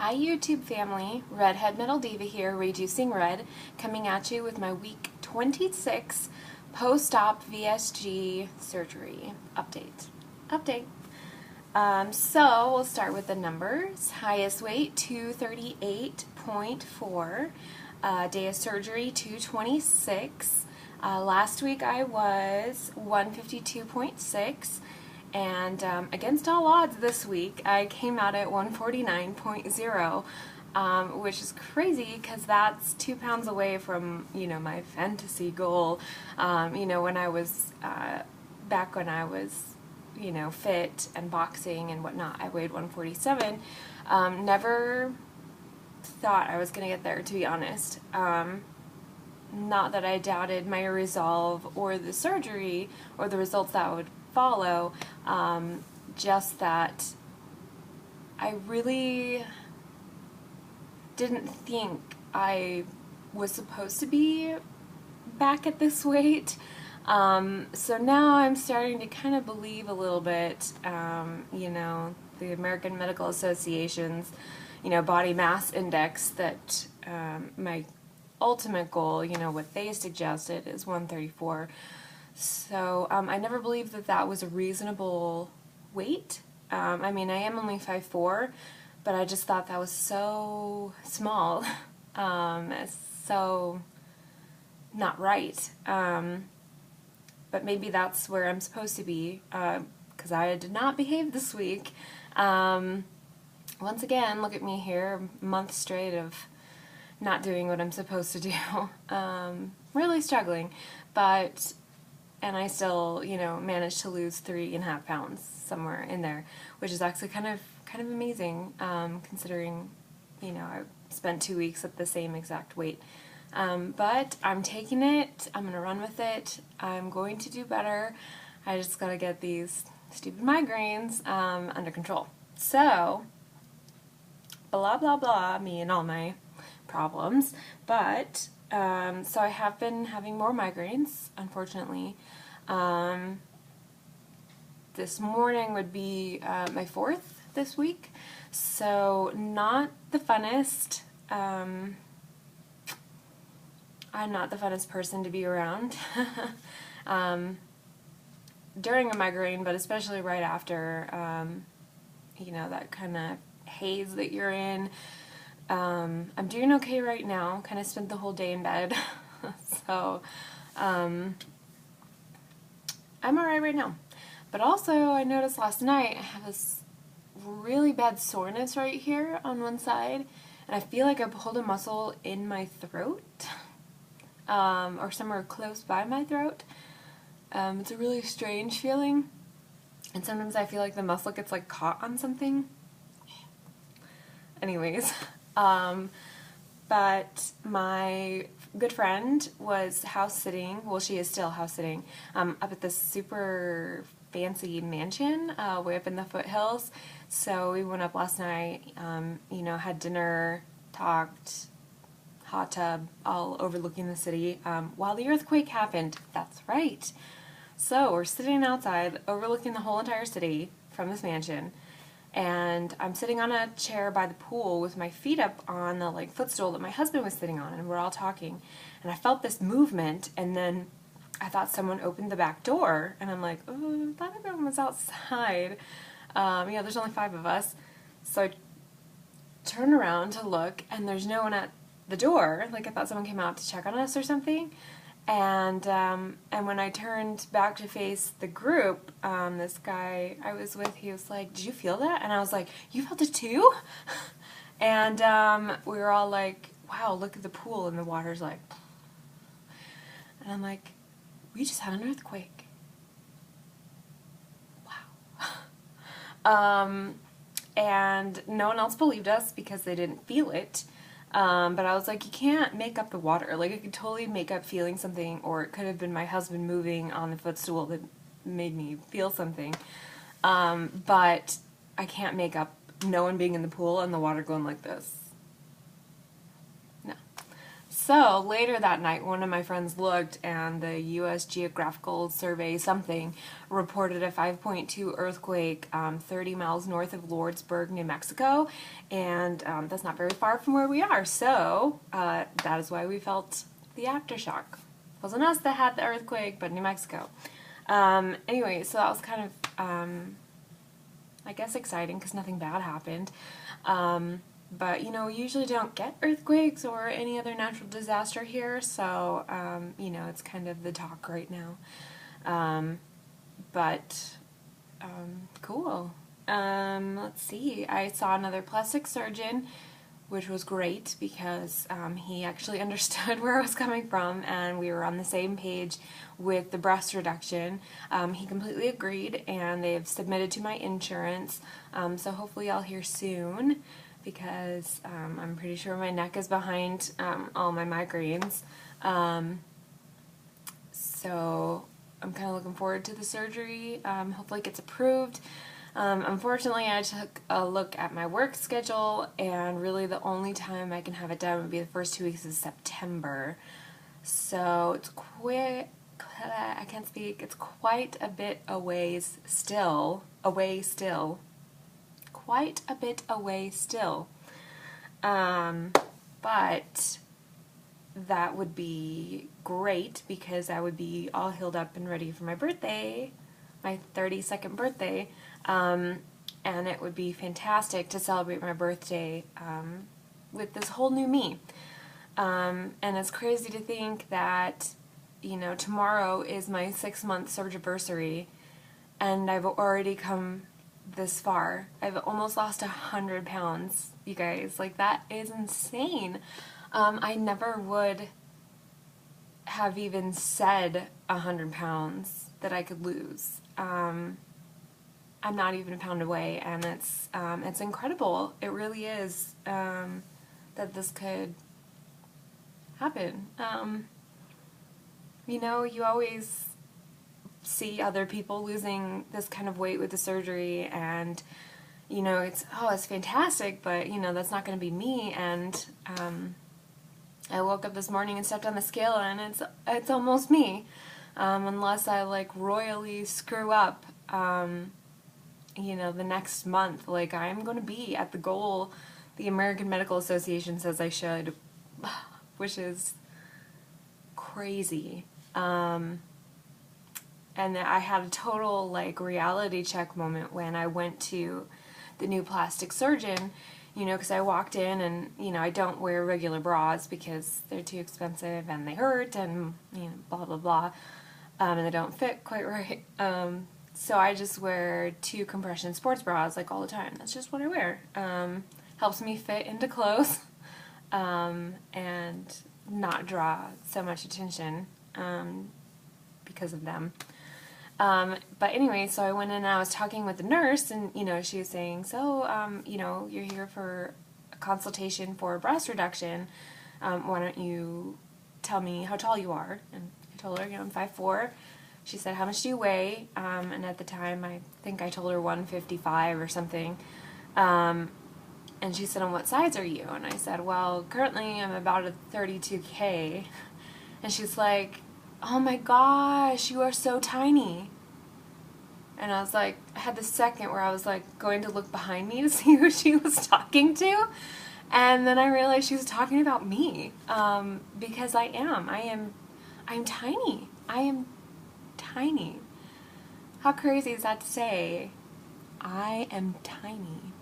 Hi YouTube family, Redhead Metal Diva here, Reducing Red, coming at you with my week 26 post-op VSG surgery update. So we'll start with the numbers. Highest weight 238.4, day of surgery 226. Last week I was 152.6. And against all odds this week, I came out at 149.0, which is crazy because that's 2 pounds away from, my fantasy goal. When I was, back when I was, fit and boxing and whatnot, I weighed 147. Never thought I was going to get there, to be honest. Not that I doubted my resolve or the surgery or the results that would follow, just that I really didn't think I was supposed to be back at this weight. So now I'm starting to kind of believe a little bit, the American Medical Association's, body mass index that my ultimate goal, what they suggested is 134. So I never believed that that was a reasonable weight. I mean, I am only 5'4", but I just thought that was so small, so not right. But maybe that's where I'm supposed to be, because I did not behave this week. Once again, look at me here, a month straight of not doing what I'm supposed to do. Really struggling, and I still, managed to lose 3.5 pounds somewhere in there, which is actually kind of amazing, considering, I spent 2 weeks at the same exact weight. But I'm taking it. I'm gonna run with it. I'm going to do better. I just gotta get these stupid migraines under control. So, blah blah blah, me and all my problems, but so I have been having more migraines, unfortunately. This morning would be my 4th this week, so not the funnest. I'm not the funnest person to be around during a migraine, but especially right after, that kind of haze that you're in. I'm doing okay right now, kind of spent the whole day in bed, so I'm alright right now. But also, I noticed last night I have this really bad soreness right here on one side, and I feel like I pulled a muscle in my throat, or somewhere close by my throat. It's a really strange feeling, and sometimes I feel like the muscle gets like caught on something. Anyways, but my good friend was house sitting, well, she is still house sitting, up at this super fancy mansion way up in the foothills. So we went up last night, had dinner, talked, hot tub, all overlooking the city, while the earthquake happened. That's right. So we're sitting outside, overlooking the whole entire city from this mansion. And I'm sitting on a chair by the pool with my feet up on the footstool that my husband was sitting on, and we're all talking. And I felt this movement, and then I thought someone opened the back door, and I'm like, oh, I thought everyone was outside. There's only 5 of us. So I turn around to look, and there's no one at the door. I thought someone came out to check on us or something. And when I turned back to face the group, this guy I was with, he was like, "Did you feel that?" And I was like, "You felt it too?" And we were all like, "Wow, look at the pool," and the water's like, and I'm like, "We just had an earthquake." Wow. And no one else believed us because they didn't feel it. But I was like, you can't make up the water. I could totally make up feeling something, or it could have been my husband moving on the footstool that made me feel something. But I can't make up no one being in the pool and the water going like this. No. So later that night, one of my friends looked, and the U.S. Geographical Survey something reported a 5.2 earthquake 30 miles north of Lordsburg, New Mexico, and that's not very far from where we are. So that is why we felt the aftershock. It wasn't us that had the earthquake, but New Mexico. Anyway, so that was kind of, I guess, exciting because nothing bad happened. But, you know, we usually don't get earthquakes or any other natural disaster here, so, you know, it's kind of the talk right now. Cool. Let's see. I saw another plastic surgeon, which was great because he actually understood where I was coming from, and we were on the same page with the breast reduction. He completely agreed, and they've submitted to my insurance, so hopefully I'll hear soon, because I'm pretty sure my neck is behind all my migraines. So I'm kind of looking forward to the surgery. Hopefully it gets approved. Unfortunately, I took a look at my work schedule, and really the only time I can have it done would be the first 2 weeks of September. So it's quite, I can't speak, it's quite a bit away still. Quite a bit away still. But that would be great because I would be all healed up and ready for my birthday, my 32nd birthday, and it would be fantastic to celebrate my birthday with this whole new me. And it's crazy to think that, you know, tomorrow is my 6-month surgiversary, and I've already come this far. I've almost lost 100 pounds, you guys. Like, that is insane. I never would have even said 100 pounds that I could lose. I'm not even a pound away, and it's incredible. It really is, that this could happen. You know, you always see other people losing this kind of weight with the surgery, and you know, it's fantastic, but you know, that's not going to be me. And I woke up this morning and stepped on the scale, and it's almost me, unless I like royally screw up, you know, the next month. Like, I'm going to be at the goal the American Medical Association says I should, which is crazy. And I had a total, like, reality check moment when I went to the new plastic surgeon, you know, because I walked in and, you know, I don't wear regular bras because they're too expensive and they hurt and, you know, blah, blah, blah, and they don't fit quite right. So I just wear 2 compression sports bras, like, all the time. That's just what I wear. Helps me fit into clothes, and not draw so much attention, because of them. But anyway, so I went in and I was talking with the nurse, and, you know, she was saying, so, you know, you're here for a consultation for breast reduction. Why don't you tell me how tall you are? And I told her, you know, I'm 5'4". She said, how much do you weigh? And at the time, I think I told her 155 or something. And she said, and what size are you? And I said, well, currently I'm about a 32K. And she's like, oh my gosh, you are so tiny. And I was like, I had this second where I was like going to look behind me to see who she was talking to. And then I realized she was talking about me, because I'm tiny. I am tiny. How crazy is that to say? I am tiny.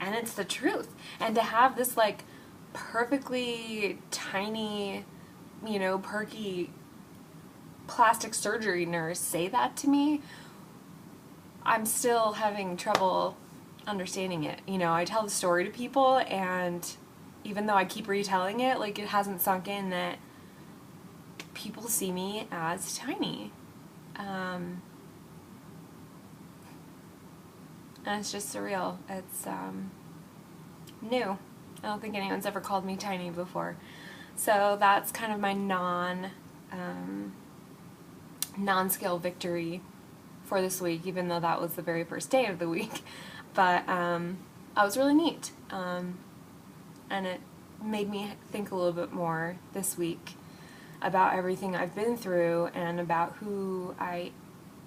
And it's the truth. And to have this, like, perfectly tiny, you know, perky plastic surgery nurse say that to me, I'm still having trouble understanding it. You know, I tell the story to people, and even though I keep retelling it, like, it hasn't sunk in that people see me as tiny. And it's just surreal. It's new. I don't think anyone's ever called me tiny before. So that's kind of my non-scale victory for this week, even though that was the very first day of the week. But that was really neat. And it made me think a little bit more this week about everything I've been through and about who I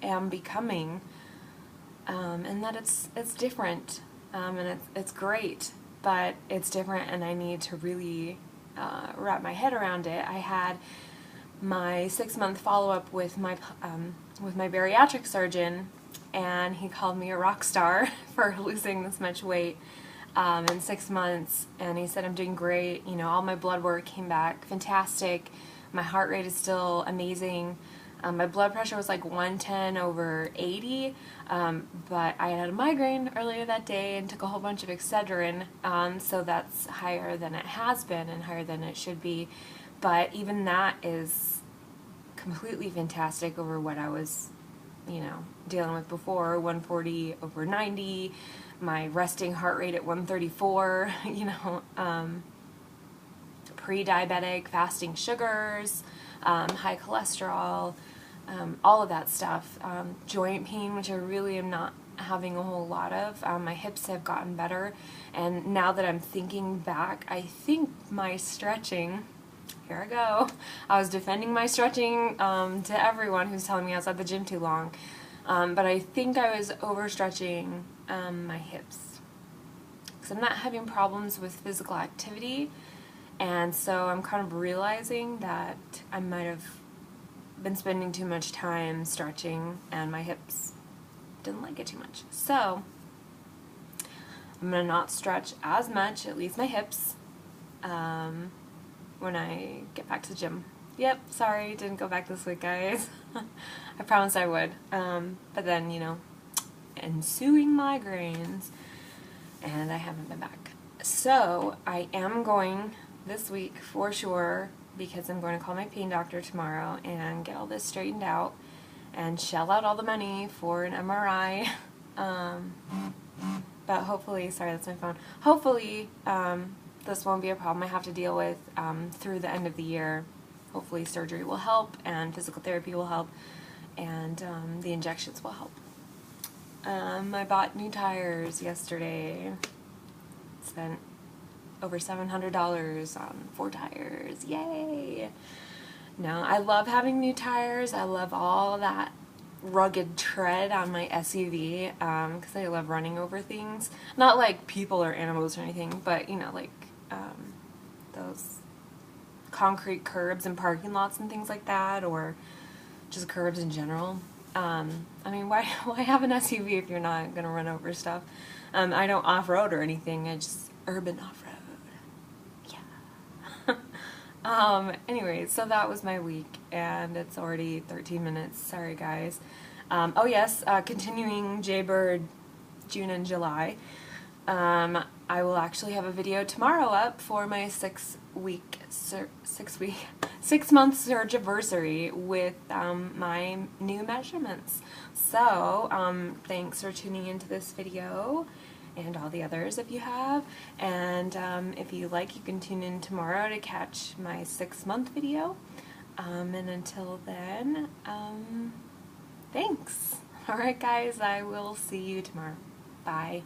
am becoming, and that it's different, and it's great, but it's different, and I need to really wrap my head around it. I had my 6-month follow-up with my bariatric surgeon, and he called me a rock star for losing this much weight in 6 months, and he said I'm doing great. You know, all my blood work came back fantastic. My heart rate is still amazing. My blood pressure was like 110/80, but I had a migraine earlier that day and took a whole bunch of Excedrin, so that's higher than it has been and higher than it should be. But even that is completely fantastic over what I was, you know, dealing with before. 140/90, my resting heart rate at 134, you know, pre-diabetic, fasting sugars, high cholesterol, all of that stuff. Joint pain, which I really am not having a whole lot of. My hips have gotten better, and now that I'm thinking back, I think my stretching, here I go, I was defending my stretching to everyone who's telling me I was at the gym too long, but I think I was overstretching my hips, because I'm not having problems with physical activity. And so I'm kind of realizing that I might have been spending too much time stretching, and my hips didn't like it too much. So I'm going to not stretch as much, at least my hips, when I get back to the gym. Yep, sorry, didn't go back this week, guys. I promised I would. But then, you know, ensuing migraines, and I haven't been back. So I am going this week for sure, because I'm going to call my pain doctor tomorrow and get all this straightened out and shell out all the money for an MRI. But hopefully, sorry, that's my phone. Hopefully, this won't be a problem I have to deal with through the end of the year. Hopefully surgery will help, and physical therapy will help, and the injections will help. I bought new tires yesterday. Spent over $700 on 4 tires. Yay! No, I love having new tires. I love all that rugged tread on my SUV, because I love running over things. Not like people or animals or anything, but, you know, like those concrete curbs and parking lots and things like that, or just curbs in general. I mean, why have an SUV if you're not going to run over stuff? I don't off-road or anything. I just urban off-road. Anyway, so that was my week, and it's already 13 minutes. Sorry, guys. Oh yes, continuing Jaybird June and July. I will actually have a video tomorrow up for my 6 month surge anniversary with my new measurements. So thanks for tuning into this video, and all the others if you have, and if you like, you can tune in tomorrow to catch my 6-month video, and until then, thanks. Alright guys, I will see you tomorrow. Bye.